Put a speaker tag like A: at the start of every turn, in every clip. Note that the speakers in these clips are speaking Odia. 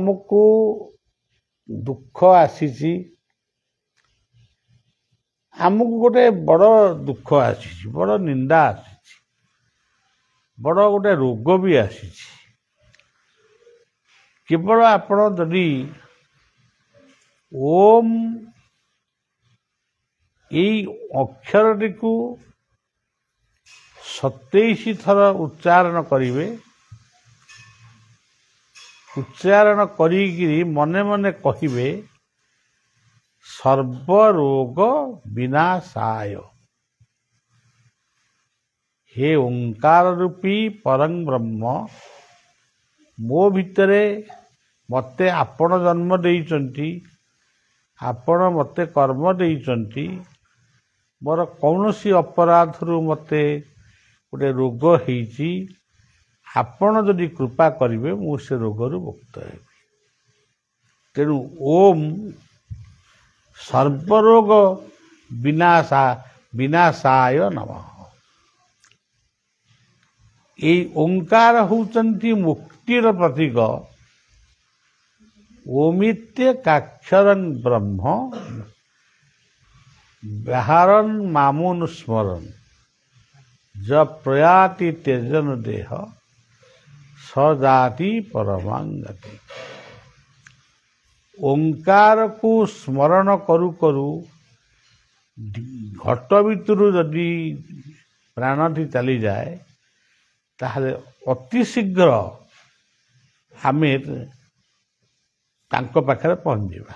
A: ଆମକୁ ଦୁଃଖ ଆସିଛି, ଆମକୁ ଗୋଟେ ବଡ଼ ଦୁଃଖ ଆସିଛି, ବଡ଼ ନିନ୍ଦା ଆସିଛି, ବଡ଼ ଗୋଟେ ରୋଗ ବି ଆସିଛି। କେବଳ ଆପଣ ଯଦି ଓମ୍ ଏଇ ଅକ୍ଷରଟିକୁ 27 ଥର ଉଚ୍ଚାରଣ କରିବେ, ଉଚ୍ଚାରଣ କରିକିରି ମନେ ମନେ କହିବେ ସର୍ବରୋଗ ବିନାଶାୟ। ହେ ଓଙ୍କାର ରୂପୀ ପରଂ ବ୍ରହ୍ମ, ମୋ ଭିତରେ ମୋତେ ଆପଣ ଜନ୍ମ ଦେଇଛନ୍ତି, ଆପଣ ମୋତେ କର୍ମ ଦେଇଛନ୍ତି, ମୋର କୌଣସି ଅପରାଧରୁ ମୋତେ ଗୋଟେ ରୋଗ ହେଇଛି, ଆପଣ ଯଦି କୃପା କରିବେ ମୁଁ ସେ ରୋଗରୁ ମୁକ୍ତ ହେବି। ତେଣୁ ଓମ୍ ସର୍ବରୋଗ ବିନାଶାୟ ନମଃ। ଏଇ ଓଙ୍କାର ହେଉଛନ୍ତି ମୁକ୍ତିର ପ୍ରତୀକ। ଓମିତ୍ୟେକାକ୍ଷରଂ ବ୍ରହ୍ମ ବ୍ୟାହରନ୍ ମାମୁନୁସ୍ମରନ୍ ଯ ପ୍ରୟାତି ତେଜନ ଦେହ ସଜାତି ପରମାଙ୍ଗତି। ଓଙ୍କାରକୁ ସ୍ମରଣ କରୁ କରୁ ଘଟ ଭିତରୁ ଯଦି ପ୍ରାଣଟି ଚାଲିଯାଏ ତାହେଲେ ଅତି ଶୀଘ୍ର ଆମେ ତାଙ୍କ ପାଖରେ ପହଞ୍ଚିବା।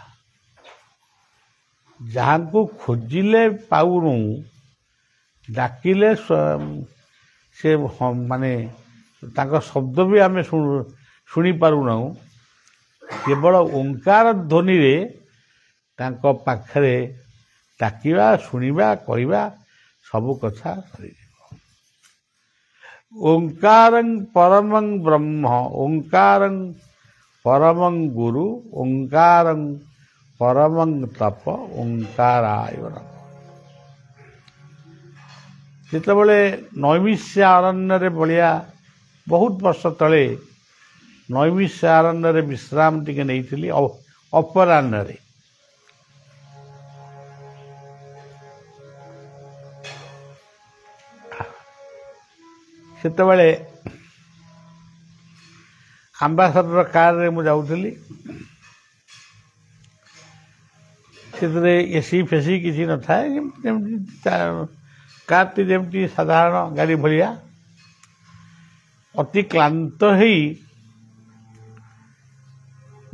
A: ଯାହାଙ୍କୁ ଖୋଜିଲେ ପାଉନୁ, ଡାକିଲେ ସେ ମାନେ ତାଙ୍କ ଶବ୍ଦ ବି ଆମେ ଶୁଣିପାରୁନାହୁଁ, କେବଳ ଓଙ୍କାର ଧ୍ୱନିରେ ତାଙ୍କ ପାଖରେ ଡାକିବା, ଶୁଣିବା, କହିବା ସବୁ କଥା ସରିଯିବ। ଓଙ୍କାରଂ ପରମଂ ବ୍ରହ୍ମ, ଓଙ୍କାରଂ ପରମଂ ଗୁରୁ, ଓଙ୍କାରଂ ପରମଂ ତପ, ଓଙ୍କାରାୟ ନମଃ। ଯେତେବେଳେ ନୈମିଷ୍ୟ ଅରଣ୍ୟରେ ବଳିଆ ବହୁତ ବର୍ଷ ତଳେ ନୈମିଷ୍ୟ ଅରଣ୍ୟରେ ବିଶ୍ରାମ ଟିକେ ନେଇଥିଲି ଅପରାହ୍ନରେ। ସେତେବେଳେ ଆମ୍ବାସଡ଼ର କାରରେ ମୁଁ ଯାଉଥିଲି। ସେଥିରେ ଏସି ଫେସି କିଛି ନଥାଏ, ଯେମିତି କାରଟି ଯେମିତି ସାଧାରଣ ଗାଡ଼ି ଭଳିଆ। ଅତି କ୍ଳାନ୍ତ ହେଇ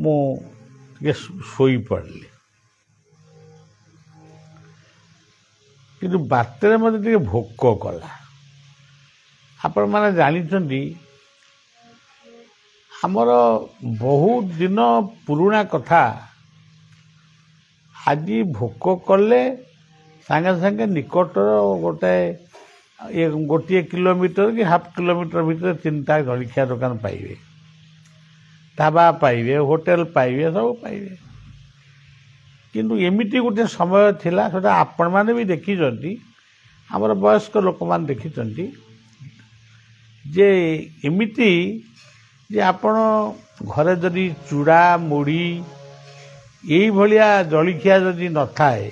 A: ମୁଁ ଟିକେ ଶୋଇପଡ଼ିଲି। କିନ୍ତୁ ବାଟରେ ମୋତେ ଟିକେ ଭୋକ କଲା। ଆପଣମାନେ ଜାଣିଛନ୍ତି ଆମର ବହୁତ ଦିନ ପୁରୁଣା କଥା, ଆଜି ଭୋକ କଲେ ସାଙ୍ଗେ ସାଙ୍ଗେ ନିକଟର ଗୋଟିଏ କିଲୋମିଟର କି ହାଫ୍ କିଲୋମିଟର ଭିତରେ 3ଟା ଜଳଖିଆ ଦୋକାନ ପାଇବେ, ଢାବା ପାଇବେ, ହୋଟେଲ ପାଇବେ, ସବୁ ପାଇବେ। କିନ୍ତୁ ଏମିତି ଗୋଟେ ସମୟ ଥିଲା, ସେଟା ଆପଣମାନେ ବି ଦେଖିଛନ୍ତି, ଆମର ବୟସ୍କ ଲୋକମାନେ ଦେଖିଛନ୍ତି, ଯେ ଏମିତି ଯେ ଆପଣ ଘରେ ଯଦି ଚୁଡ଼ା ମୁଢ଼ି ଏଇଭଳିଆ ଜଳଖିଆ ଯଦି ନଥାଏ,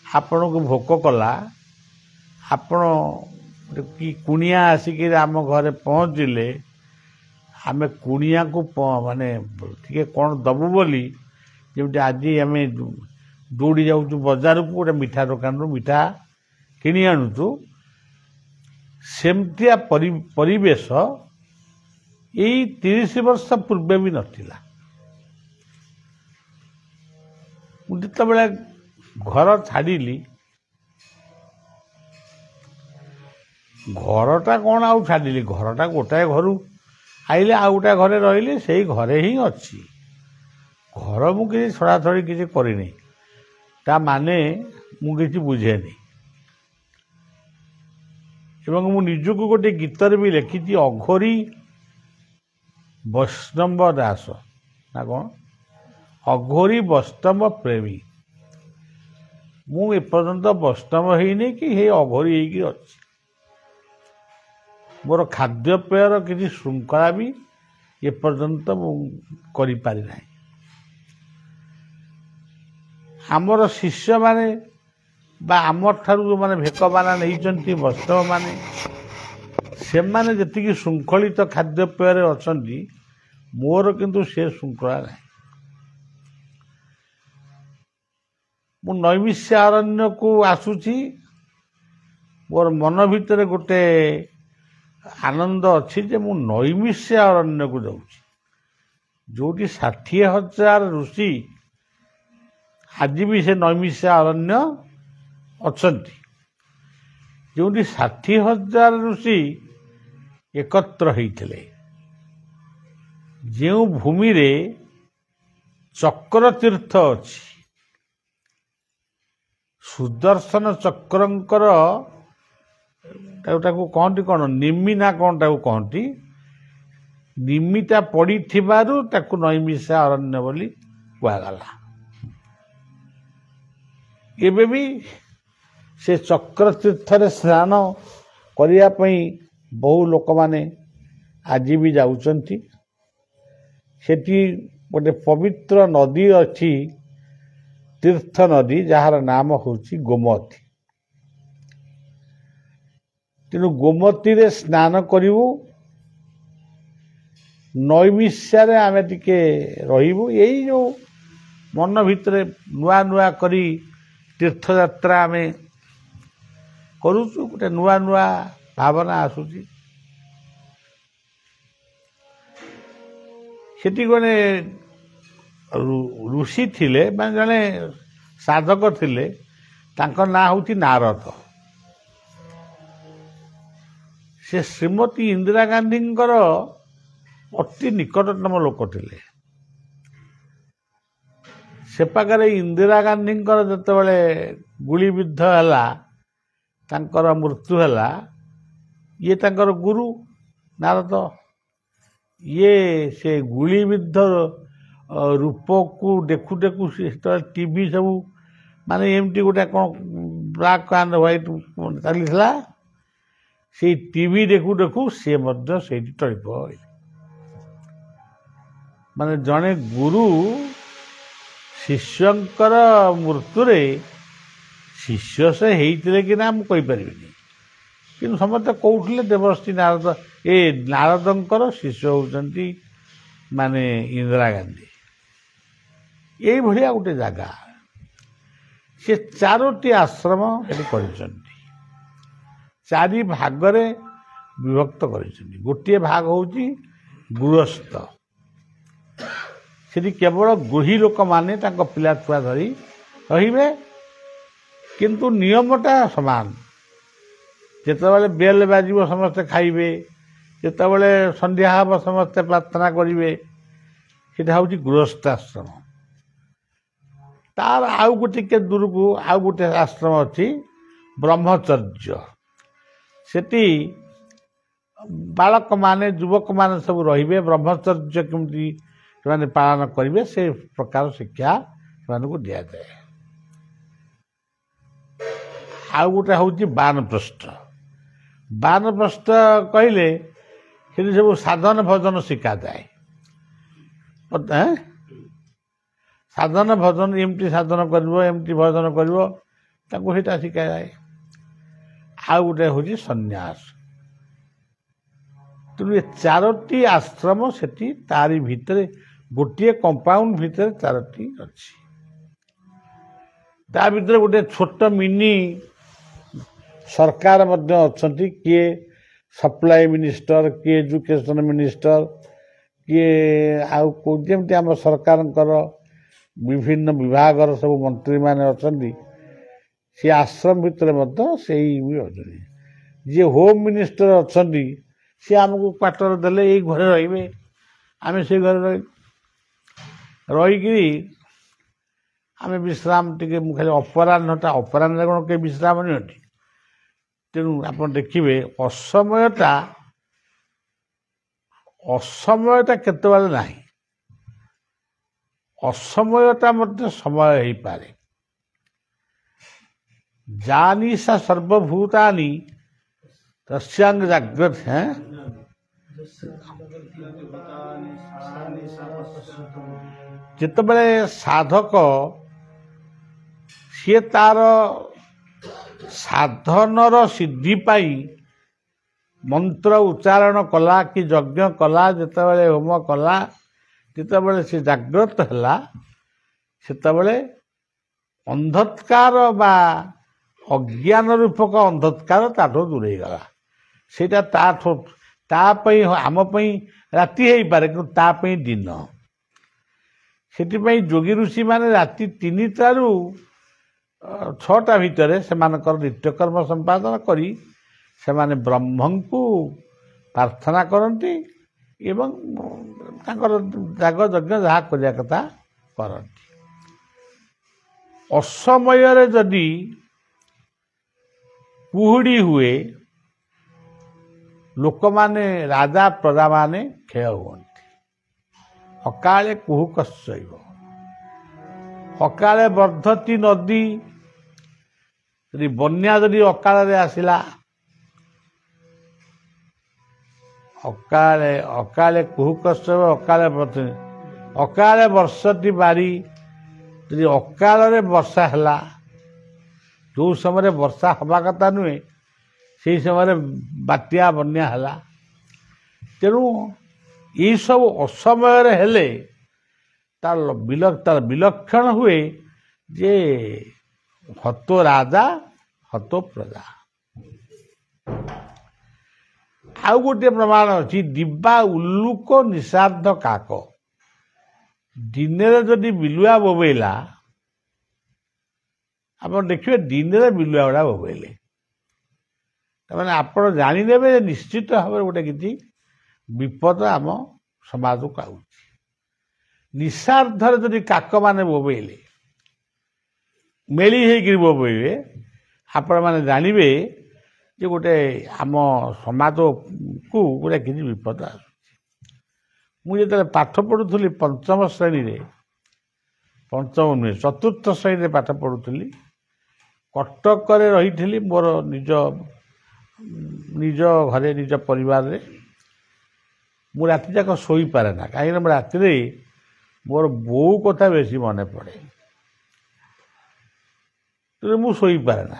A: ଆପଣଙ୍କୁ ଭୋକ କଲା, ଆପଣ କି କୁଣିଆ ଆସିକି ଆମ ଘରେ ପହଞ୍ଚିଲେ, ଆମେ କୁଣିଆକୁ ମାନେ ଟିକେ କ'ଣ ଦେବୁ ବୋଲି ଯେମିତି ଆଜି ଆମେ ଦୌଡ଼ି ଯାଉଛୁ ବଜାରକୁ, ଗୋଟେ ମିଠା ଦୋକାନରୁ ମିଠା କିଣି ଆଣୁଛୁ, ସେମିତିଆ ପରିବେଶ ଏଇ 30 ବର୍ଷ ପୂର୍ବେ ବି ନଥିଲା। ମୁଁ ଯେତେବେଳେ ଘର ଛାଡ଼ିଲି, ଘରଟା କ'ଣ ଆଉ ଛାଡ଼ିଲି, ଘରଟା ଗୋଟାଏ ଘରୁ ଆଇଲେ ଆଉ ଗୋଟାଏ ଘରେ ରହିଲି, ସେଇ ଘରେ ହିଁ ଅଛି। ଘର ମୁଁ କିଛି ଛଡ଼ାଛଡ଼ି କିଛି କରିନି, ତା ମାନେ ମୁଁ କିଛି ବୁଝେନି। ଏବଂ ମୁଁ ନିଜକୁ ଗୋଟେ ଗୀତରେ ବି ଲେଖିଛି, ଅଘୋରୀ ବୈଷ୍ଣବ ଦାସ ନା କ'ଣ, ଅଘୋରୀ ବୈଷ୍ଣବ ପ୍ରେମୀ। ମୁଁ ଏପର୍ଯ୍ୟନ୍ତ ବୈଷ୍ଣବ ହେଇନି କି ହେଇ ଅଘୋରୀ ହେଇକି ଅଛି। ମୋର ଖାଦ୍ୟପେୟର କିଛି ଶୃଙ୍ଖଳା ବି ଏପର୍ଯ୍ୟନ୍ତ ମୁଁ କରିପାରି ନାହିଁ। ଆମର ଶିଷ୍ୟମାନେ ବା ଆମଠାରୁ ଯେଉଁମାନେ ଭେକବାନା ନେଇଛନ୍ତି ବୈଷ୍ଣବମାନେ, ସେମାନେ ଯେତିକି ଶୃଙ୍ଖଳିତ ଖାଦ୍ୟପେୟରେ ଅଛନ୍ତି, ମୋର କିନ୍ତୁ ସେ ଶୃଙ୍ଖଳା ନାହିଁ। ମୁଁ ନୈମିଷ୍ୟ ଅରଣ୍ୟକୁ ଆସୁଛି, ମୋର ମନ ଭିତରେ ଗୋଟେ ଆନନ୍ଦ ଅଛି ଯେ ମୁଁ ନୈମିଷ୍ୟ ଅରଣ୍ୟକୁ ଯାଉଛି, ଯେଉଁଠି 60,000 ଋଷି ଆଜି ବି ସେ ନୈମିଷ୍ୟ ଅରଣ୍ୟ ଅଛନ୍ତି, ଯେଉଁଠି 60,000 ଋଷି ଏକତ୍ର ହେଇଥିଲେ, ଯେଉଁ ଭୂମିରେ ଚକ୍ର ତୀର୍ଥ ଅଛି, ସୁଦର୍ଶନ ଚକ୍ରଙ୍କର ତାକୁ କହନ୍ତି କ'ଣ ନିମି ନା କ'ଣ ତାକୁ କହନ୍ତି, ନିମିଟା ପଡ଼ିଥିବାରୁ ତାକୁ ନୈମିଷା ଅରଣ୍ୟ ବୋଲି କୁହାଗଲା। ଏବେ ବି ସେ ଚକ୍ର ତୀର୍ଥରେ ସ୍ନାନ କରିବା ପାଇଁ ବହୁ ଲୋକମାନେ ଆଜି ବି ଯାଉଛନ୍ତି। ସେଠି ଗୋଟେ ପବିତ୍ର ନଦୀ ଅଛି, ତୀର୍ଥ ନଦୀ, ଯାହାର ନାମ ହେଉଛି ଗୋମତୀ। ତେଣୁ ଗୋମତୀରେ ସ୍ନାନ କରିବୁ, ନୈମିଷ୍ୟାରେ ଆମେ ଟିକେ ରହିବୁ। ଏଇ ଯେଉଁ ମନ ଭିତରେ ନୂଆ ନୂଆ କରି ତୀର୍ଥଯାତ୍ରା ଆମେ କରୁଛୁ, ଗୋଟେ ନୂଆ ନୂଆ ଭାବନା ଆସୁଛି। ସେଠି ଜଣେ ଋଷି ଥିଲେ, ମାନେ ଜଣେ ସାଧକ ଥିଲେ, ତାଙ୍କ ନାଁ ହେଉଛି ନାରଦ। ସେ ଶ୍ରୀମତୀ ଇନ୍ଦିରା ଗାନ୍ଧୀଙ୍କର ଅତି ନିକଟତମ ଲୋକ ଥିଲେ। ସେ ପାଖରେ ଇନ୍ଦିରା ଗାନ୍ଧୀଙ୍କର ଯେତେବେଳେ ଗୁଳିବିଦ୍ଧ ହେଲା, ତାଙ୍କର ମୃତ୍ୟୁ ହେଲା, ଇଏ ତାଙ୍କର ଗୁରୁ ନାରଦ। ଇଏ ସେ ଗୁଳିବିଦ୍ଧ ରୂପକୁ ଦେଖୁ ଦେଖୁ ସେତେବେଳେ ଟିଭି ସବୁ ମାନେ ଏମିତି ଗୋଟେ କ'ଣ ବ୍ଲାକ୍ ଆଣ୍ଡ ହ୍ୱାଇଟ୍ ଚାଲିଥିଲା, ସେଇ ଟିଭି ଦେଖୁ ଦେଖୁ ସିଏ ମଧ୍ୟ ସେଇଠି ଟଳି ପଡ଼ିଲେ। ମାନେ ଜଣେ ଗୁରୁ ଶିଷ୍ୟଙ୍କର ମୃତ୍ୟୁରେ, ଶିଷ୍ୟ ସେ ହେଇଥିଲେ କି ନା ମୁଁ କହିପାରିବିନି, କିନ୍ତୁ ସମସ୍ତେ କହୁଥିଲେ ଦେବଶ୍ରୀ ନାରଦ, ନାରଦଙ୍କର ଶିଷ୍ୟ ହେଉଛନ୍ତି ମାନେ ଇନ୍ଦିରା ଗାନ୍ଧୀ। ଏଇଭଳିଆ ଗୋଟେ ଜାଗା। ସେ 4ଟି ଆଶ୍ରମ ସେଠି କରିଛନ୍ତି, 4 ଭାଗରେ ବିଭକ୍ତ କରିଛନ୍ତି। ଗୋଟିଏ ଭାଗ ହେଉଛି ଗୃହସ୍ଥ, ସେଠି କେବଳ ଗୃହୀ ଲୋକମାନେ ତାଙ୍କ ପିଲା ଛୁଆ ଧରି ରହିବେ, କିନ୍ତୁ ନିୟମଟା ସମାନ। ଯେତେବେଳେ ବେଲ୍ ବାଜିବ ସମସ୍ତେ ଖାଇବେ, ଯେତେବେଳେ ସନ୍ଧ୍ୟା ହେବ ସମସ୍ତେ ପ୍ରାର୍ଥନା କରିବେ। ସେଟା ହେଉଛି ଗୃହସ୍ଥ ଆଶ୍ରମ। ତାର ଆଉ ଟିକେ ଦୂରକୁ ଆଉ ଗୋଟେ ଆଶ୍ରମ ଅଛି ବ୍ରହ୍ମଚର୍ଯ୍ୟ। ସେଠି ବାଳକମାନେ, ଯୁବକମାନେ ସବୁ ରହିବେ। ବ୍ରହ୍ମଚର୍ଯ୍ୟ କେମିତି ସେମାନେ ପାଳନ କରିବେ, ସେ ପ୍ରକାର ଶିକ୍ଷା ସେମାନଙ୍କୁ ଦିଆଯାଏ। ଆଉ ଗୋଟେ ହେଉଛି ବାନପ୍ରସ୍ଥ। ବାନପ୍ରସ୍ଥ କହିଲେ ସେଠି ସବୁ ସାଧନ ଭଜନ ଶିଖାଯାଏ। ସାଧନ ଭଜନ, ଏମିତି ସାଧନ କରିବ, ଏମିତି ଭଜନ କରିବ, ତାଙ୍କୁ ସେଇଟା ଶିଖାଯାଏ। ଆଉ ଗୋଟେ ହେଉଛି ସନ୍ନ୍ୟାସ। ତେଣୁ ଏ 4ଟି ଆଶ୍ରମ ସେଠି, ତାରି ଭିତରେ ଗୋଟିଏ କମ୍ପାଉଣ୍ଡ ଭିତରେ 4ଟି ଅଛି। ତା ଭିତରେ ଗୋଟେ ଛୋଟ ମିନି ସରକାର ମଧ୍ୟ ଅଛନ୍ତି। କିଏ ସପ୍ଲାଇ ମିନିଷ୍ଟର, କିଏ ଏଜୁକେସନ ମିନିଷ୍ଟର, କିଏ ଆଉ ଯେମିତି ଆମ ସରକାରଙ୍କର ବିଭିନ୍ନ ବିଭାଗର ସବୁ ମନ୍ତ୍ରୀମାନେ ଅଛନ୍ତି, ସେ ଆଶ୍ରମ ଭିତରେ ମଧ୍ୟ ସେଇ ବି ଅଛନ୍ତି। ଯିଏ ହୋମ ମିନିଷ୍ଟର ଅଛନ୍ତି, ସିଏ ଆମକୁ କ୍ୱାର୍ଟର ଦେଲେ, ଏଇ ଘରେ ରହିବେ, ଆମେ ସେଇ ଘରେ ରହିକିରି ଆମେ ବିଶ୍ରାମ ଟିକେ, ମୁଁ ଖାଲି ଅପରାହ୍ନରେ କ'ଣ କେହି ବିଶ୍ରାମ ନିଅନ୍ତି। ତେଣୁ ଆପଣ ଦେଖିବେ ଅସମୟଟା କେତେବେଳେ ନାହିଁ, ଅସମୟଟା ମଧ୍ୟ ସମୟ ହେଇପାରେ। ଜାନିସା ସର୍ବଭୂତାନି ତସ୍ୟାଙ୍ଗ ଜାଗ୍ରତ ଯେତେବେଳେ ସାଧକ ସିଏ ତାର ସାଧନର ସିଦ୍ଧି ପାଇଁ ମନ୍ତ୍ର ଉଚ୍ଚାରଣ କଲା କି ଯଜ୍ଞ କଲା, ଯେତେବେଳେ ହୋମ କଲା, ଯେତେବେଳେ ସେ ଜାଗ୍ରତ ହେଲା, ସେତେବେଳେ ଅନ୍ଧକାର ବା ଅଜ୍ଞାନ ରୂପକ ଅନ୍ଧକାର ତାଠୁ ଦୂରେଇଗଲା। ସେଇଟା ତା ପାଇଁ ଆମ ପାଇଁ ରାତି ହେଇପାରେ, କିନ୍ତୁ ତା ପାଇଁ ଦିନ। ସେଥିପାଇଁ ଯୋଗୀ ଋଷିମାନେ ରାତି 3ଟାରୁ 6ଟା ଭିତରେ ସେମାନଙ୍କର ନିତ୍ୟକର୍ମ ସମ୍ପାଦନ କରି ସେମାନେ ବ୍ରହ୍ମଙ୍କୁ ପ୍ରାର୍ଥନା କରନ୍ତି ଏବଂ ତାଙ୍କର ଯାଗ ଯଜ୍ଞ ଯାହା କରିବା କଥା କରନ୍ତି। ଅସମୟରେ ଯଦି କୁହୁଡ଼ି ହୁଏ, ଲୋକମାନେ ରାଜା ପ୍ରଜାମାନେ କ୍ଷୟ ହୁଅନ୍ତି। ଅକାଳେ କୁହୁକ ଶୈବ, ଅକାଳେ ବର୍ଦ୍ଧତି ନଦୀ। ଯଦି ବନ୍ୟା ଯଦି ଅକାଳରେ ଆସିଲା, ଅକାଳେ କୁହୁକ ଶୈବ, ଅକାଳେ ବର୍ଷତି ବାରି। ଯଦି ଅକାଳରେ ବର୍ଷା ହେଲା, ଯେଉଁ ସମୟରେ ବର୍ଷା ହେବା କଥା ନୁହେଁ, ସେହି ସମୟରେ ବାତ୍ୟା ବନ୍ୟା ହେଲା। ତେଣୁ ଏଇସବୁ ଅସମୟରେ ହେଲେ ତାର ବିଲକ୍ଷଣ ହୁଏ ଯେ ହତ ରାଜା ହତ ପ୍ରଜା। ଆଉ ଗୋଟିଏ ପ୍ରମାଣ ଅଛି, ଦିବା ଉଲ୍ଲୁକ ନିଷାର୍ଦ୍ଧ କାକ। ଦିନରେ ଯଦି ବିଲୁଆ ବୋବେଇଲା, ଆପଣ ଦେଖିବେ ଦିନରେ ବିଲୁଆ ଗୁଡ଼ା ବୋବେଇଲେ, ତାମାନେ ଆପଣ ଜାଣିନେବେ ଯେ ନିଶ୍ଚିତ ଭାବରେ ଗୋଟେ କିଛି ବିପଦ ଆମ ସମାଜକୁ ଆଉଛି। ନିଶାର୍ଦ୍ଧରେ ଯଦି କାକମାନେ ବୋବେଇଲେ, ମେଳି ହେଇକିରି ବୋବେଇବେ, ଆପଣମାନେ ଜାଣିବେ ଯେ ଗୋଟେ ଆମ ସମାଜକୁ ଗୋଟେ କିଛି ବିପଦ ଆସୁଛି। ମୁଁ ଯେତେବେଳେ ପାଠ ପଢ଼ୁଥିଲି ପଞ୍ଚମ ଶ୍ରେଣୀରେ, ପଞ୍ଚମ ନୁହେଁ 4ର୍ଥ ଶ୍ରେଣୀରେ ପାଠ ପଢ଼ୁଥିଲି, କଟକରେ ରହିଥିଲି ମୋର ନିଜ ଘରେ, ନିଜ ପରିବାରରେ। ମୁଁ ରାତିଯାକ ଶୋଇପାରେ ନା, କାହିଁକିନା ମୁଁ ରାତିରେ ମୋର ବୋଉ କଥା ବେଶୀ ମନେ ପଡ଼େ। ତେଣୁ ମୁଁ ଶୋଇପାରେ ନା।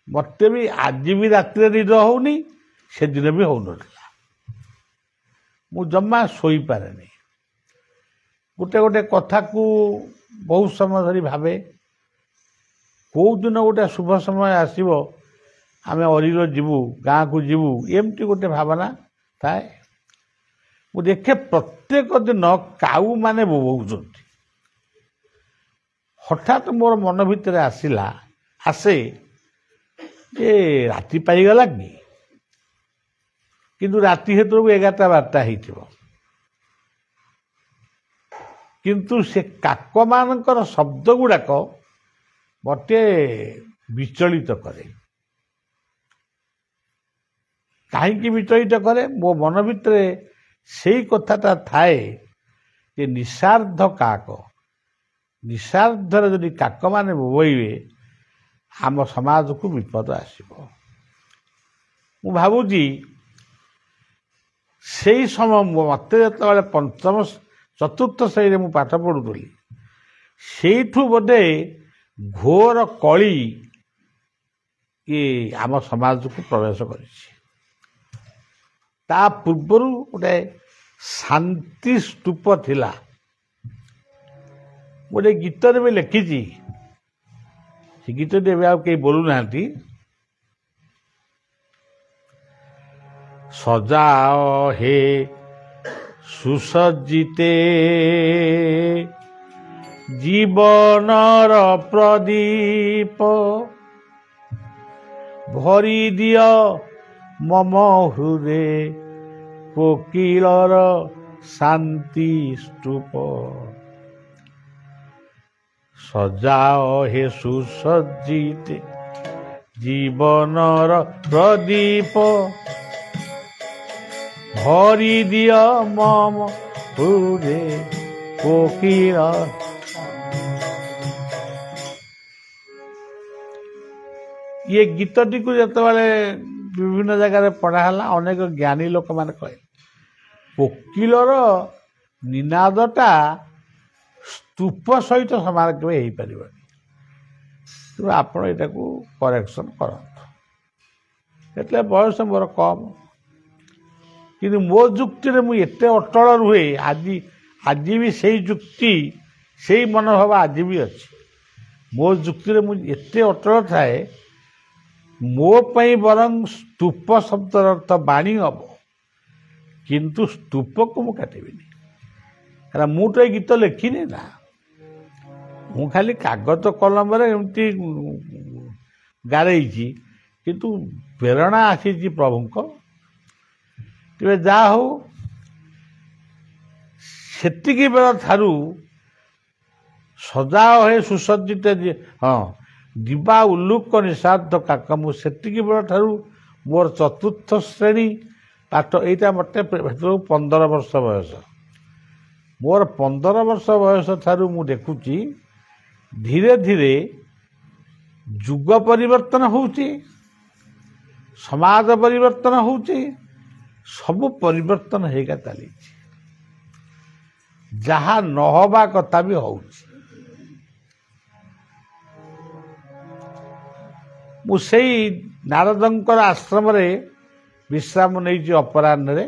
A: ମୋତେ ବି ଆଜି ବି ରାତିରେ ନିଦ ହେଉନି, ସେଦିନ ବି ହେଉନଥିଲା। ମୁଁ ଜମା ଶୋଇପାରେନି। ଗୋଟେ କଥାକୁ ବହୁତ ସମୟ ଧରି ଭାବେ। କେଉଁ ଦିନ ଗୋଟେ ଶୁଭ ସମୟ ଆସିବ, ଆମେ ଅରିର ଯିବୁ, ଗାଁକୁ ଯିବୁ, ଏମିତି ଗୋଟେ ଭାବନା ଥାଏ। ମୁଁ ଦେଖେ ପ୍ରତ୍ୟେକ ଦିନ କାଉମାନେ ବୋବଉଛନ୍ତି। ହଠାତ୍ ମୋର ମନ ଭିତରେ ଆସେ ଯେ ରାତି ପାଇଗଲା କି? କିନ୍ତୁ ରାତି ହେତୁକୁ 11ଟା 12ଟା ହେଇଥିବ। କିନ୍ତୁ ସେ କାକମାନଙ୍କର ଶବ୍ଦ ଗୁଡ଼ାକ ମୋତେ ବିଚଳିତ କରେ। କାହିଁକି ବିଚଳିତ କରେ? ମୋ ମନ ଭିତରେ ସେଇ କଥାଟା ଥାଏ ଯେ ନିଶାର୍ଦ୍ଧ କାକ, ନିଶାର୍ଦ୍ଧରେ ଯଦି କାକମାନେ ବୋବେଇବେ, ଆମ ସମାଜକୁ ବିପଦ ଆସିବ। ମୁଁ ଭାବୁଛି ସେଇ ସମୟ ମୋତେ ଯେତେବେଳେ 4ର୍ଥ ଶ୍ରେଣୀରେ ମୁଁ ପାଠ ପଢ଼ୁଥିଲି, ସେଇଠୁ ବୋଧେ ଘୋର କଳି ଆମ ସମାଜକୁ ପ୍ରବେଶ କରିଛି। ତା ପୂର୍ବରୁ ଗୋଟେ ଶାନ୍ତି ସ୍ତୂପ ଥିଲା। ଗୋଟେ ଗୀତରେ ବି ଲେଖିଛି, ସେ ଗୀତଟି ଏବେ ଆଉ କେହି ବୋଲୁନାହାନ୍ତି। ସଜାଅ ହେ ସୁସଜ୍ଜିତେ ଜୀବନର ପ୍ରଦୀପ, ଭରି ଦିଅ ମମ ହୃଦେ କୋକିଳର ଶାନ୍ତି ସ୍ତୂପ। ସଜାଅ ହେ ସୁସଜ୍ଜିତେ ଜୀବନର ପ୍ରଦୀପ, ଭରି ଦିଅ ମମ ହୃଦେ କୋକିଳ। ଇଏ ଗୀତଟିକୁ ଯେତେବେଳେ ବିଭିନ୍ନ ଜାଗାରେ ପଢ଼ା ହେଲା, ଅନେକ ଜ୍ଞାନୀ ଲୋକମାନେ କହିଲେ କୋକିଲର ନିନାଦଟା ସ୍ତୂପ ସହିତ ସମାନ କେବେ ହେଇପାରିବନି। ତେଣୁ ଆପଣ ଏଇଟାକୁ କରେକ୍ସନ୍ କରନ୍ତୁ। એટલે ବୟସ ମୋର କମ୍, କିନ୍ତୁ ମୋ ଯୁକ୍ତିରେ ମୁଁ ଏତେ ଅଟଳ ରୁହେ। ଆଜି ବି ସେଇ ଯୁକ୍ତି, ସେଇ ମନୋଭାବ ଆଜି ବି ଅଛି। ମୋ ଯୁକ୍ତିରେ ମୁଁ ଏତେ ଅଟଳ ଥାଏ, ମୋ ପାଇଁ ବରଂ ସ୍ତୂପ ଶବ୍ଦର ଅର୍ଥ ବାଣୀ ହେବ, କିନ୍ତୁ ସ୍ତୂପକୁ ମୁଁ କାଟିବିନି। କାରଣ ମୁଁ ତ ଏ ଗୀତ ଲେଖିନି ନା, ମୁଁ ଖାଲି କାଗଜ କଲମରେ ଏମିତି ଗାରେଇଛି, କିନ୍ତୁ ପ୍ରେରଣା ଆସିଛି ପ୍ରଭୁଙ୍କ। ତେବେ ଯାହା ହଉ, ସେତିକି ବେଳ ଠାରୁ ସଜା ହଏ ସୁସଜ୍ଜିତ, ଦିବା ଉଲ୍ଲୁକ ନିଷାଦ କାକ, ମୁଁ ସେତିକି ବେଳ ଠାରୁ ମୋର ଚତୁର୍ଥ ଶ୍ରେଣୀ ପାଠ, ଏଇଟା ମୋତେ 15 ବର୍ଷ ବୟସ। ମୋର 15 ବର୍ଷ ବୟସ ଠାରୁ ମୁଁ ଦେଖୁଛି ଧୀରେ ଧୀରେ ଯୁଗ ପରିବର୍ତ୍ତନ ହେଉଛି, ସମାଜ ପରିବର୍ତ୍ତନ ହେଉଛି, ସବୁ ପରିବର୍ତ୍ତନ ହେଇକା ଚାଲିଛି। ଯାହା ନ ହେବା କଥା ବି ହେଉଛି। ମୁଁ ସେଇ ନାରଦଙ୍କର ଆଶ୍ରମରେ ବିଶ୍ରାମ ନେଇଛି ଅପରାହ୍ନରେ,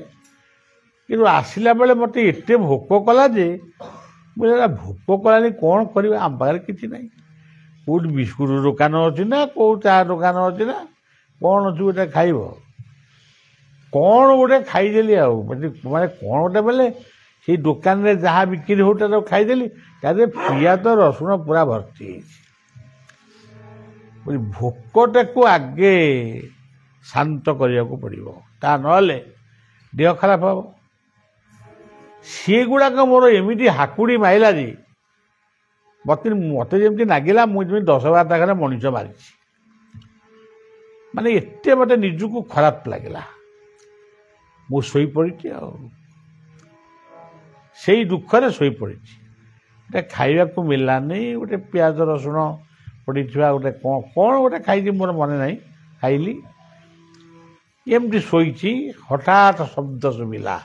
A: କିନ୍ତୁ ଆସିଲା ବେଳେ ମୋତେ ଏତେ ଭୋକ କଲା ଯେ ମୁଁ ଭୋକ କଲାନି, କ'ଣ କରିବା, ଆମ ପାଖରେ କିଛି ନାହିଁ। କେଉଁଠି ବିସ୍କୁଟ ଦୋକାନ ଅଛି ନା, କେଉଁ ଚା ଦୋକାନ ଅଛି ନା, କ'ଣ ଅଛି ଗୋଟେ ଖାଇବ? କ'ଣ ଗୋଟେ ଖାଇଦେଲି ଆଉ, ମାନେ କ'ଣ ଗୋଟେ ବୋଲେ ସେଇ ଦୋକାନରେ ଯାହା ବିକ୍ରି ହେଉଟା ତାକୁ ଖାଇଦେଲି। ତା ଦେହରେ ପିଆଜ ରସୁଣ ପୁରା ଭର୍ତ୍ତି ହେଇଛି। ଭୋକଟାକୁ ଆଗେ ଶାନ୍ତ କରିବାକୁ ପଡ଼ିବ, ତା ନହେଲେ ଦେହ ଖରାପ ହେବ। ସେଗୁଡ଼ାକ ମୋର ଏମିତି ହାକୁଡ଼ି ମାଇଲା ଯେ ମୋତେ ଯେମିତି ଲାଗିଲା ମୁଁ ଯେମିତି 10-12 ଖଣ୍ଡେ ମଣିଷ ମାରିଛି। ମାନେ ଏତେ ମୋତେ ନିଜକୁ ଖରାପ ଲାଗିଲା। ମୁଁ ଶୋଇପଡ଼ିଛି, ଆଉ ସେଇ ଦୁଃଖରେ ଶୋଇପଡ଼ିଛି। ଗୋଟେ ଖାଇବାକୁ ମିଳିଲାନି, ଗୋଟେ ପିଆଜ ରସୁଣ ପଡ଼ିଥିବା ଗୋଟେ କ'ଣ ଗୋଟେ ଖାଇଛି, ମୋର ମନେ ନାହିଁ, ଖାଇଲି। ଏମିତି ଶୋଇଛି, ହଠାତ୍ ଶବ୍ଦ ଶୁଭିଲା।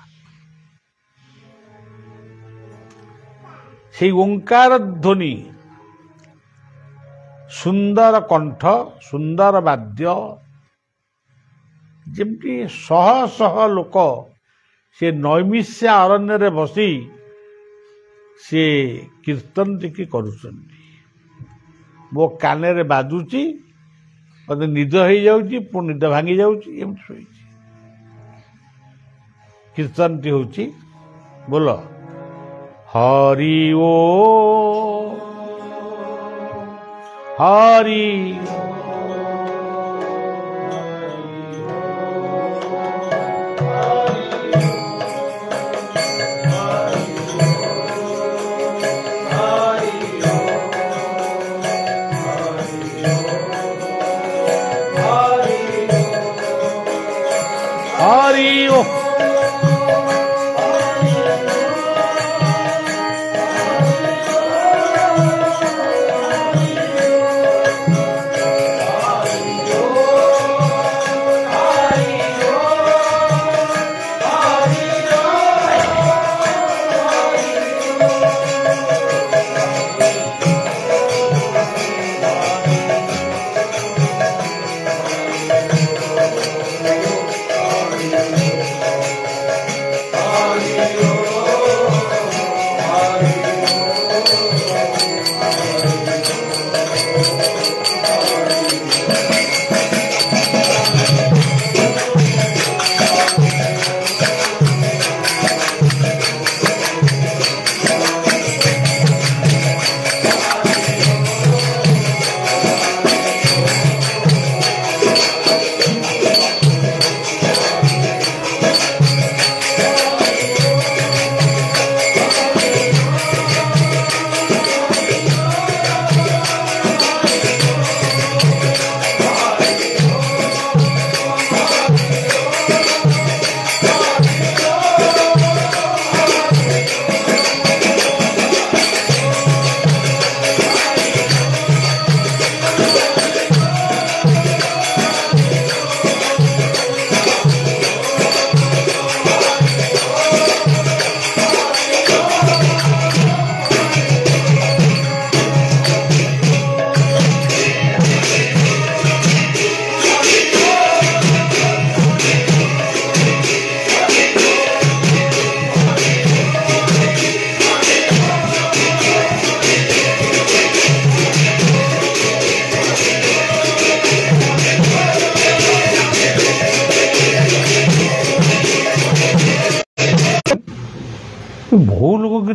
A: ସେଇ ଓଙ୍କାର ଧ୍ୱନି, ସୁନ୍ଦର କଣ୍ଠ, ସୁନ୍ଦର ବାଦ୍ୟ, ଯେମିତି ଶହ ଶହ ଲୋକ ସେ ନୈମିଷା ଅରଣ୍ୟରେ ବସି ସେ କୀର୍ତ୍ତନ ଟିକେ କରୁଛନ୍ତି। ମୋ କାନରେ ବାଜୁଛି, ମୋତେ ନିଦ ହେଇଯାଉଛି, ପୁଣି ନିଦ ଭାଙ୍ଗି ଯାଉଛି, ଏମିତି ଶୋଇଛି। କୀର୍ତ୍ତନଟି ହେଉଛି ବୋଲ ହରି ଓ ହରି हरि ओ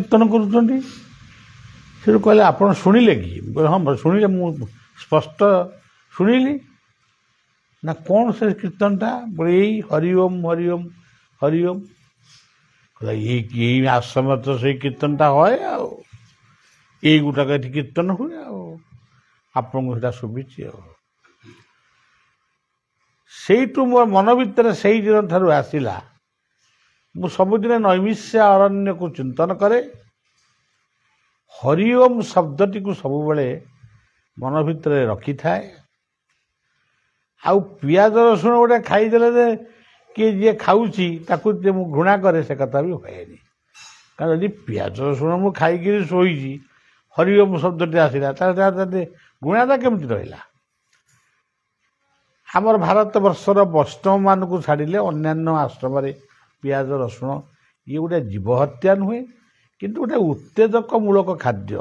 A: କୀର୍ତ୍ତନ କରୁଛନ୍ତି। ସେଠୁ କହିଲେ ଆପଣ ଶୁଣିଲେ କି? ମୁଁ କହିଲି ହଁ ଶୁଣିଲେ, ମୁଁ ସ୍ପଷ୍ଟ ଶୁଣିଲି। ନା କ'ଣ ସେ କୀର୍ତ୍ତନଟା? ବୋଲେ ଏଇ ହରିଓମ୍ ହରିଓମ୍ ହରିଓମ୍। କହିଲା ଏଇ ଆଶ୍ରମରେ ତ ସେଇ କୀର୍ତ୍ତନଟା ହୁଏ, ଆଉ ଏଇ ଗୋଟାକ ଏଠି କୀର୍ତ୍ତନ ହୁଏ, ଆଉ ଆପଣଙ୍କୁ ସେଇଟା ଶୁଭିଛି। ଆଉ ସେଇଠୁ ମୋ ମନ ଭିତରେ ସେଇ ଦିନ ଠାରୁ ଆସିଲା, ମୁଁ ସବୁଦିନ ନୈମିଷା ଅରଣ୍ୟକୁ ଚିନ୍ତନ କରେ। ହରିଓମ୍ ଶବ୍ଦଟିକୁ ସବୁବେଳେ ମନ ଭିତରେ ରଖିଥାଏ। ଆଉ ପିଆଜ ରସୁଣ ଗୋଟେ ଖାଇଦେଲେ ଯେ କିଏ ଯିଏ ଖାଉଛି ତାକୁ ଯେ ମୁଁ ଘୃଣା କରେ, ସେ କଥା ବି ହୁଏନି। କାରଣ ଯଦି ପିଆଜ ରସୁଣ ମୁଁ ଖାଇକିରି ଶୋଇଛି, ହରିଓମ୍ ଶବ୍ଦଟି ଆସିଲା, ତାହେଲେ ଘୃଣାଟା କେମିତି ରହିଲା? ଆମର ଭାରତ ବର୍ଷର ବୈଷ୍ଣବମାନଙ୍କୁ ଛାଡ଼ିଲେ ଅନ୍ୟାନ୍ୟ ଆଶ୍ରମରେ ପିଆଜ ରସୁଣ ଇଏ ଗୋଟେ ଜୀବହତ୍ୟା ନୁହେଁ, କିନ୍ତୁ ଗୋଟେ ଉତ୍ତେଜକ ମୂଳକ ଖାଦ୍ୟ।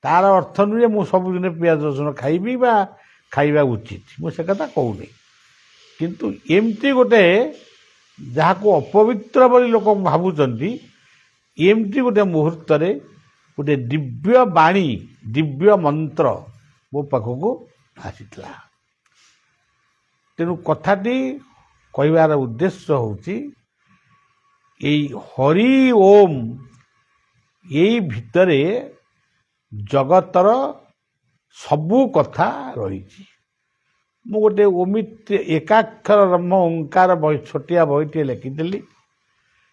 A: ତାର ଅର୍ଥ ନୁହେଁ ମୁଁ ସବୁଦିନ ପିଆଜ ରସୁଣ ଖାଇବି ବା ଖାଇବା ଉଚିତ, ମୁଁ ସେ କଥା କହୁନି। କିନ୍ତୁ ଏମିତି ଗୋଟେ ଯାହାକୁ ଅପବିତ୍ର ବୋଲି ଲୋକ ଭାବୁଛନ୍ତି, ଏମିତି ଗୋଟେ ମୁହୂର୍ତ୍ତରେ ଗୋଟେ ଦିବ୍ୟ ବାଣୀ, ଦିବ୍ୟ ମନ୍ତ୍ର ମୋ ପାଖକୁ ଆସିଥିଲା। ତେଣୁ କଥାଟି କହିବାର ଉଦ୍ଦେଶ୍ୟ ହେଉଛି ଏଇ ହରି ଓମ୍, ଏଇ ଭିତରେ ଜଗତର ସବୁ କଥା ରହିଛି। ମୁଁ ଗୋଟେ ଏକାକ୍ଷର ବ୍ରହ୍ମ ଓଙ୍କାର ଛୋଟିଆ ବହିଟିଏ ଲେଖିଥିଲି।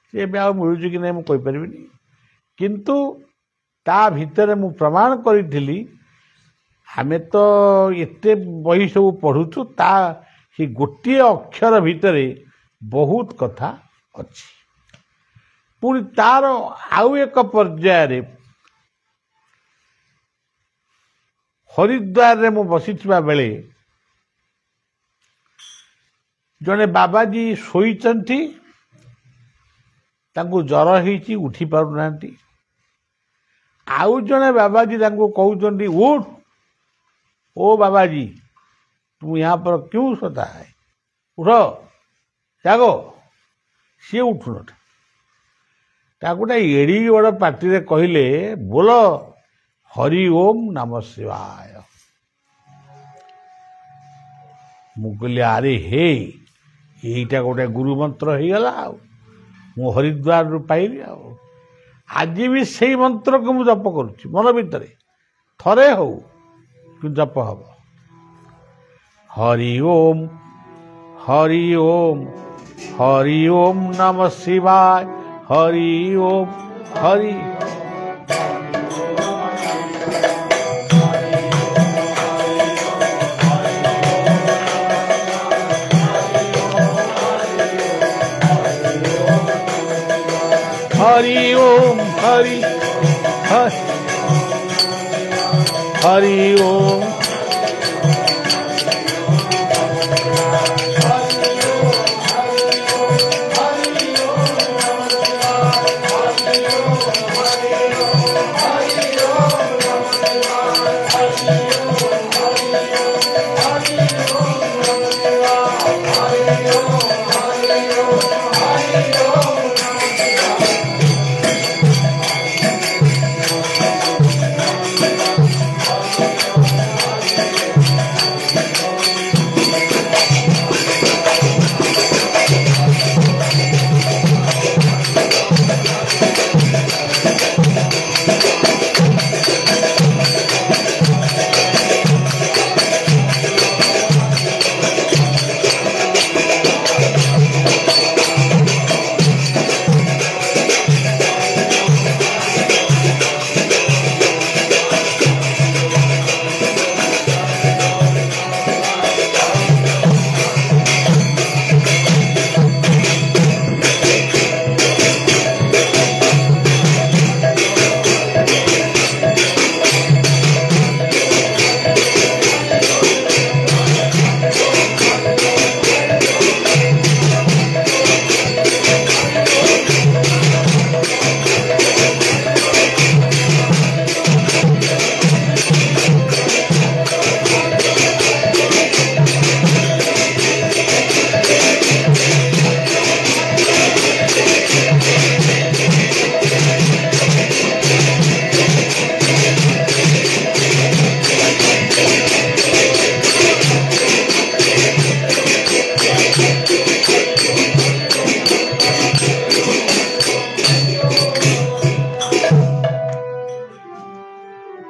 A: ସେ ଏବେ ଆଉ ମିଳୁଛି କି ନାହିଁ ମୁଁ କହିପାରିବିନି, କିନ୍ତୁ ତା ଭିତରେ ମୁଁ ପ୍ରମାଣ କରିଥିଲି। ଆମେ ତ ଏତେ ବହି ସବୁ ପଢ଼ୁଛୁ, ତା ସେ ଗୋଟିଏ ଅକ୍ଷର ଭିତରେ ବହୁତ କଥା ଅଛି। ପୁଣି ତାର ଆଉ ଏକ ପର୍ଯ୍ୟାୟରେ ହରିଦ୍ୱାରରେ ମୁଁ ବସିଥିବା ବେଳେ ଜଣେ ବାବାଜୀ ଶୋଇଛନ୍ତି, ତାଙ୍କୁ ଜ୍ୱର ହେଇଛି, ଉଠି ପାରୁନାହାନ୍ତି। ଆଉ ଜଣେ ବାବାଜୀ ତାଙ୍କୁ କହୁଛନ୍ତି ଉଠ, ଓ ବାବାଜୀ तुम यहाँ पर क्यों सोता है, उठ जागो। ସିଏ ଉଠୁନଟା। ତାକୁ ଗୋଟେ ଏଡି ବଡ଼ ପାଟିରେ କହିଲେ, ବୋଲ ହରି ଓମ୍ ନମ ଶିବାୟ। ମୁଁ କହିଲି ଆରେ ହେ, ଏଇଟା ଗୋଟେ ଗୁରୁ ମନ୍ତ୍ର ହେଇଗଲା। ଆଉ ମୁଁ ହରିଦ୍ୱାରରୁ ପାଇଲି। ଆଉ ଆଜି ବି ସେଇ ମନ୍ତ୍ରକୁ ମୁଁ ଜପ କରୁଛି ମନ ଭିତରେ, ଥରେ ହଉ କିନ୍ତୁ ଜପ ହବ। हरि ओम हरि ओम नमः शिवाय, हरि ओम हरि हरि ओम हरि हरि ओम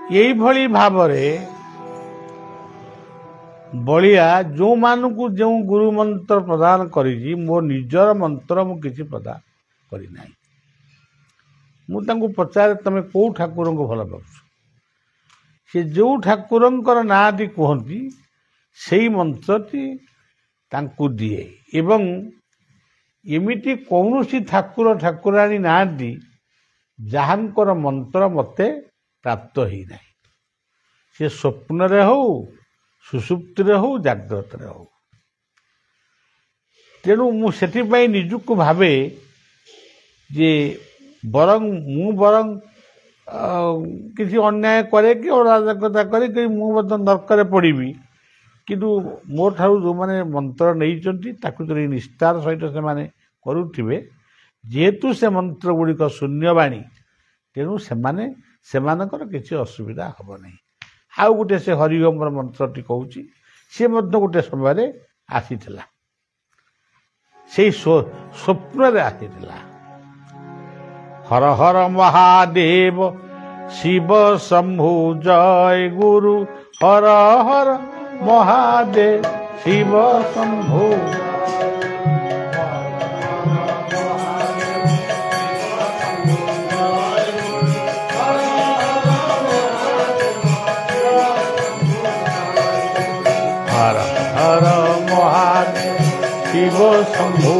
A: ଏଇଭଳି ଭାବରେ ବଳିଆ ଯେଉଁମାନଙ୍କୁ ଯେଉଁ ଗୁରୁ ମନ୍ତ୍ର ପ୍ରଦାନ କରିଛି ମୋ ନିଜର ମନ୍ତ୍ର ମୁଁ କିଛି ପ୍ରଦାନ କରିନାହିଁ। ମୁଁ ତାଙ୍କୁ ପଚାରେ ତମେ କେଉଁ ଠାକୁରଙ୍କୁ ଭଲ ପାଉଛ? ସେ ଯେଉଁ ଠାକୁରଙ୍କର ନାଁଟି କୁହନ୍ତି ସେଇ ମନ୍ତ୍ରଟି ତାଙ୍କୁ ଦିଏ ଏବଂ ଏମିତି କୌଣସି ଠାକୁର ଠାକୁରାଣୀ ନାହାନ୍ତି ଯାହାଙ୍କର ମନ୍ତ୍ର ମୋତେ ପ୍ରାପ୍ତ ହେଇନାହିଁ। ସେ ସ୍ୱପ୍ନରେ ହଉ ସୁଷୁପ୍ତିରେ ହଉ ଜାଗ୍ରତରେ ହଉ। ତେଣୁ ମୁଁ ସେଥିପାଇଁ ନିଜକୁ ଭାବେ ଯେ ମୁଁ କିଛି ଅନ୍ୟାୟ କରେ କି ଅରାଜକତା କରେ କି ମୁଁ ମଧ୍ୟ ନର୍କରେ ପଡ଼ିବି, କିନ୍ତୁ ମୋ ଠାରୁ ଯେଉଁମାନେ ମନ୍ତ୍ର ନେଇଛନ୍ତି ତାକୁ ଯଦି ନିଷ୍ଠାର ସହିତ ସେମାନେ କରୁଥିବେ, ଯେହେତୁ ସେ ମନ୍ତ୍ର ଗୁଡ଼ିକ ଶୂନ୍ୟବାଣୀ, ତେଣୁ ସେମାନଙ୍କର କିଛି ଅସୁବିଧା ହେବ ନାହିଁ। ଆଉ ଗୋଟେ ସେ ହରିଓମର ମନ୍ତ୍ରଟି କହୁଛି, ସେ ମଧ୍ୟ ଗୋଟେ ସମୟରେ ଆସିଥିଲା, ସେଇ ସ୍ୱପ୍ନରେ ଆସିଥିଲା। ହର ହର ମହାଦେବ ଶିବ ଶମ୍ଭୁ ଜୟ ଗୁରୁ, ହର ହର ମହାଦେବ ଶିବ ଶମ୍ଭୁ। हर हर महादेव शिव शंभु।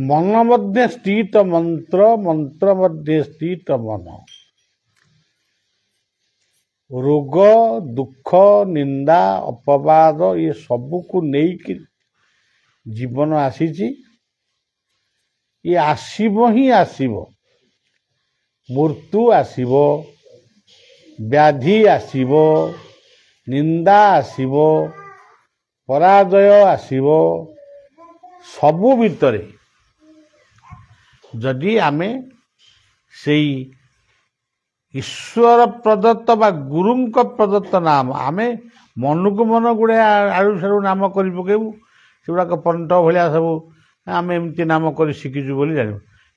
A: मन मध्य स्थित मंत्र, मंत्र मध्य स्थित मन। रोग दुख निंदा अपवाद ये सबू को नहीं जीवन आसीची, ये आसीबो ही आसीबो। मृत्यु आसीबो, व्याधि आसीबो, निंदा आसीबो, पराजय आसीबो। सबू भितरे जदि आमे सेई ईश्वर प्रदत्त बा गुरुंक प्रदत्त नाम आमे मन को मन गुड़े आड़ू साड़ू नाम कर पकेबू, सेगुड़ाक पंट भाया सब आम एमती नाम कर शिखीचु बोली जान,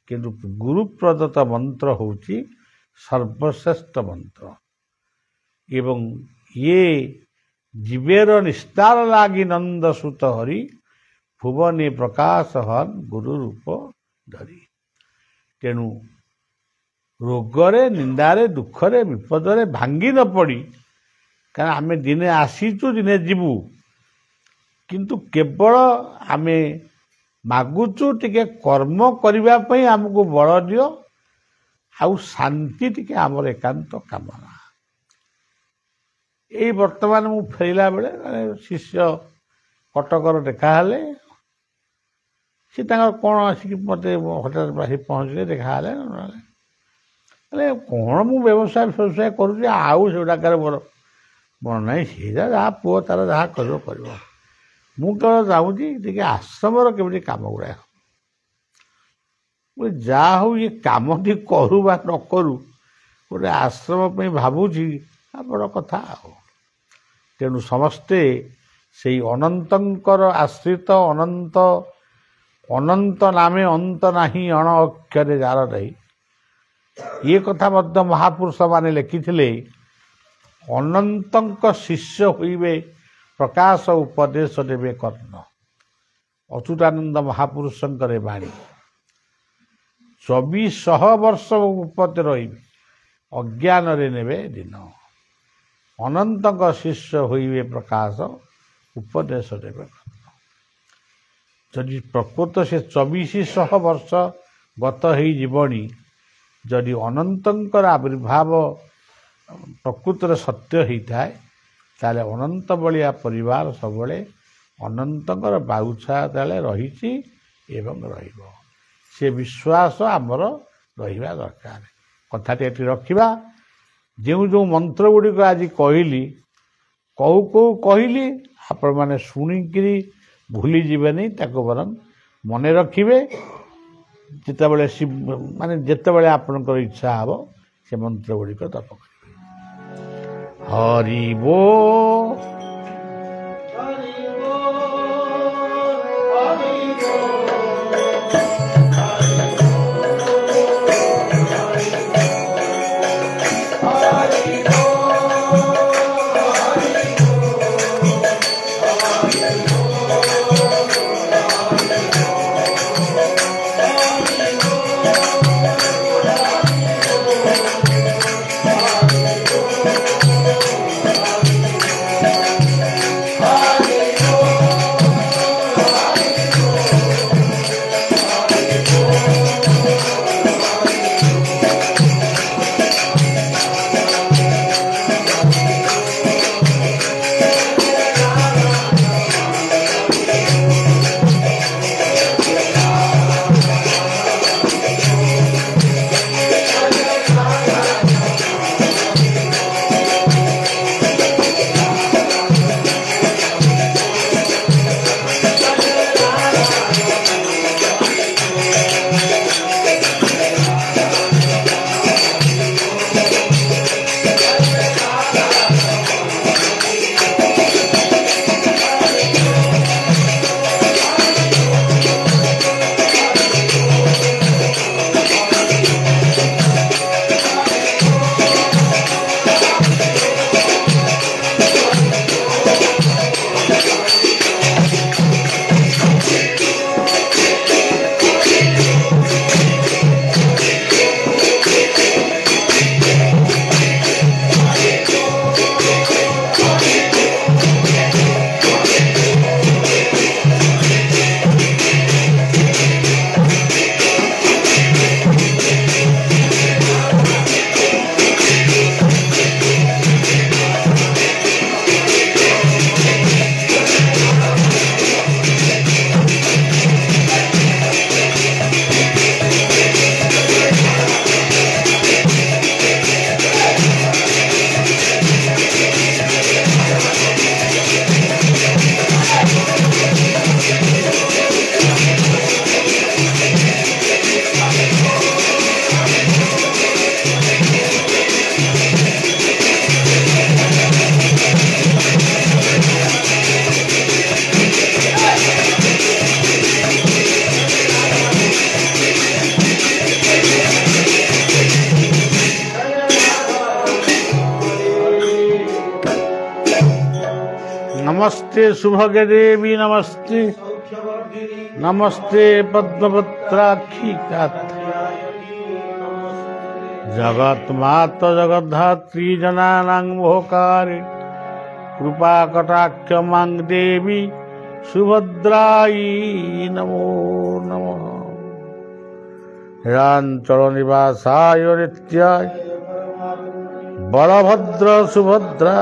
A: किंतु गुरु प्रदत्त मंत्र होची सर्वश्रेष्ठ मंत्र। एवं ये जीवेर निस्तार लागी नंद सुत हरि, भुवने प्रकाश हन गुरु रूप धरी। तेणु रोगरे निंदारे दुखरे विपदरे भांगी न पड़ी, कारण आमे दिने आसीचु दिने जीवु, किंतु केवल आमे मागुचु टिके कर्म करबा पई हमको बल दियो, आउ शांति टिके हमर एकांत कामना। एई वर्तमान मु फेरिला बेले शिष्य कटकर देखा हेले, सी कौन आसिक मत हठात पहुँचले देखा हेले कौन मु व्यवसाय व्यवसाय करुँच आउ सेगुड़ाक मोर मन ना सीधा जहाँ पुओ तार जहाँ कर मु केवल चाहूँगी टे आश्रमर केमी कम गुड़ा ଯାହା ହଉ ଏ କାମଟି କରୁ ବା ନ କରୁ ଗୋଟେ ଆଶ୍ରମ ପାଇଁ ଭାବୁଛି ବଡ଼ କଥା ଆଉ। ତେଣୁ ସମସ୍ତେ ସେଇ ଅନନ୍ତଙ୍କର ଆଶ୍ରିତ, ଅନନ୍ତ ନାମେ ଅନ୍ତ ନାହିଁ, ଅଣ ଅକ୍ଷରେ ଯାର ନାହିଁ। ଇଏ କଥା ମଧ୍ୟ ମହାପୁରୁଷମାନେ ଲେଖିଥିଲେ। ଅନନ୍ତଙ୍କ ଶିଷ୍ୟ ହୋଇବେ ପ୍ରକାଶ, ଉପଦେଶ ଦେବେ କର୍ଣ୍ଣ। ଅଚ୍ୟୁତାନନ୍ଦ ମହାପୁରୁଷଙ୍କର ବାଣୀ। 2400 ବର୍ଷ ଉପତେ ରହିବେ, ଅଜ୍ଞାନରେ ନେବେ ଦିନ। ଅନନ୍ତଙ୍କ ଶିଷ୍ୟ ହୋଇବେ ପ୍ରକାଶ, ଉପଦେଶ ଦେବେ କର୍ଣ୍ଣ। ଯଦି ପ୍ରକୃତ ସେ 2400 ବର୍ଷ ଗତ ହେଇଯିବଣି, ଯଦି ଅନନ୍ତଙ୍କର ଆବିର୍ଭାବ ପ୍ରକୃତରେ ସତ୍ୟ ହେଇଥାଏ, ତାହେଲେ ଅନନ୍ତ ଭଳିଆ ପରିବାର ସବୁବେଳେ ଅନନ୍ତଙ୍କର ବାଉଛା ତଳେ ରହିଛି ଏବଂ ରହିବ। ସେ ବିଶ୍ୱାସ ଆମର ରହିବା ଦରକାର। କଥାଟି ଏଠି ରଖିବା। ଯେଉଁ ଯେଉଁ ମନ୍ତ୍ର ଗୁଡ଼ିକ ଆଜି କହିଲି, କହିଲି ଆପଣମାନେ ଶୁଣିକିରି ଭୁଲିଯିବେନି, ତାକୁ ବରଂ ମନେ ରଖିବେ। ଯେତେବେଳେ ଆପଣଙ୍କର ଇଚ୍ଛା ହେବ ସେ ମନ୍ତ୍ର ଗୁଡ଼ିକ ଜପ କରିବେ। ହରି ବୋଲ। नमस्ते सुभगे देवी नमस्ते, नमस्ते पद्मपत्राक्षी जगत मात जगद्धात्री जनानां मोहकारी कृपा कटाक्ष मांग देवी सुभद्राई नमो नमः। हिरांचल निवासाय नित्याय बलभद्र सुभद्रा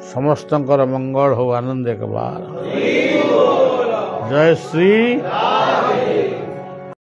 A: समस्तंकर मंगल हो आनंद एक बार। जय श्री